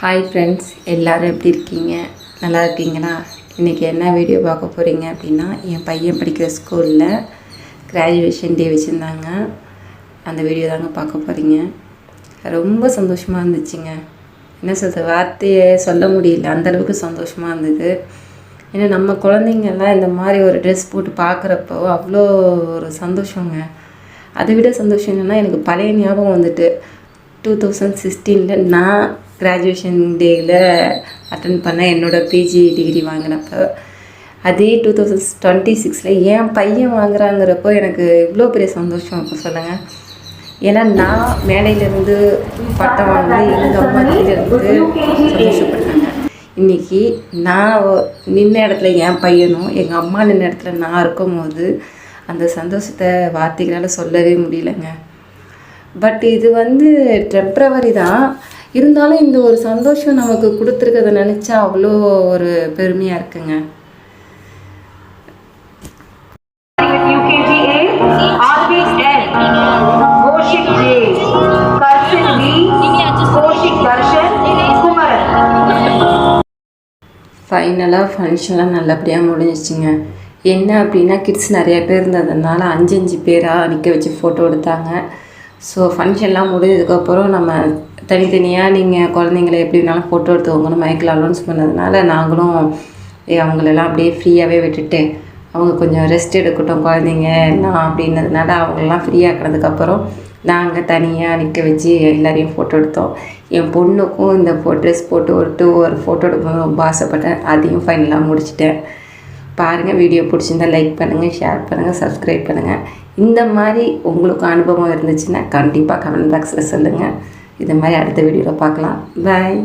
Hi friends, எல்லோரும் எப்படி இருக்கீங்க? நல்லா இருக்கீங்களா? இன்றைக்கி என்ன வீடியோ பார்க்க போகிறீங்க அப்படின்னா, என் பையன் படிக்கிற ஸ்கூலில் கிராஜுவேஷன் டே வச்சுருந்தாங்க. அந்த வீடியோ தாங்க பார்க்க போகிறீங்க. ரொம்ப சந்தோஷமாக இருந்துச்சுங்க. என்ன சொல்கிறது, வார்த்தையை சொல்ல முடியல, அந்தளவுக்கு சந்தோஷமாக இருந்தது. ஏன்னா நம்ம குழந்தைங்கள்லாம் இந்த மாதிரி ஒரு ட்ரெஸ் போட்டு பார்க்குறப்போ அவ்வளோ ஒரு சந்தோஷங்க. அதை விட சந்தோஷம் என்னென்னா, எனக்கு பழைய ஞாபகம் வந்துட்டு 2016 நான் கிராஜுவேஷன் டேயில் அட்டன் பண்ண என்னோடய பிஜி டிகிரி வாங்கினப்போ, அதே 2026 என் பையன் வாங்குறாங்கிறப்போ எனக்கு இவ்வளோ பெரிய சந்தோஷம் இருக்கும் சொல்லுங்கள். ஏன்னா நான் மேடையிலேருந்து பட்டம் வாங்கி எங்கள் அம்மா கீழேருந்து சந்தோஷப்பட்டாங்க. இன்றைக்கி நான் நின்ன இடத்துல என் பையனும் எங்கள் அம்மா நின்ன இடத்துல நான் இருக்கும்போது அந்த சந்தோஷத்தை வார்த்தைகளால் சொல்லவே முடியலைங்க. பட் இது டெம்ப்ரவரி தான். இருந்தாலும் இந்த ஒரு சந்தோஷம் நமக்கு கொடுத்துருக்கதை நினச்சா அவ்வளோ ஒரு பெருமையாக இருக்குங்க. ஃபைனலாக ஃபங்க்ஷன்லாம் நல்லபடியாக முடிஞ்சிச்சுங்க. என்ன அப்படின்னா, கிட்ஸ் நிறையா பேர் இருந்ததுனால 5 பேராக நிற்க வச்சு ஃபோட்டோ எடுத்தாங்க. ஸோ ஃபங்க்ஷன்லாம் முடிஞ்சதுக்கப்புறம் நம்ம தனித்தனியாக நீங்கள் குழந்தைங்கள எப்படி வேணாலும் ஃபோட்டோ எடுத்துக்கோங்கன்னு மைக்கில் அனௌன்ஸ் பண்ணதுனால நாங்களும் அவங்களெல்லாம் அப்படியே ஃப்ரீயாகவே விட்டுட்டு அவங்க கொஞ்சம் ரெஸ்ட் எடுக்கட்டும் குழந்தைங்க எல்லாம் அப்படின்னதுனால அவங்களெல்லாம் ஃப்ரீயாக கிடந்ததுக்கப்புறம் நாங்கள் தனியாக நிற்க வச்சு எல்லோரையும் ஃபோட்டோ எடுத்தோம். என் பொண்ணுக்கும் இந்த ட்ரெஸ் போட்டு ஒரு ஃபோட்டோ எடுக்கணும் ரொம்ப ஆசைப்பட்டேன். அதையும் ஃபைனலாக முடிச்சிட்டேன். பாருங்கள், வீடியோ பிடிச்சிருந்தா லைக் பண்ணுங்கள், ஷேர் பண்ணுங்கள், சப்ஸ்கிரைப் பண்ணுங்கள். இந்த மாதிரி உங்களுக்கு அனுபவம் இருந்துச்சுன்னா கண்டிப்பாக கமெண்ட் பாக்ஸில் சொல்லுங்கள். இது மாதிரி அடுத்த வீடியோவில் பார்க்கலாம். பாய்.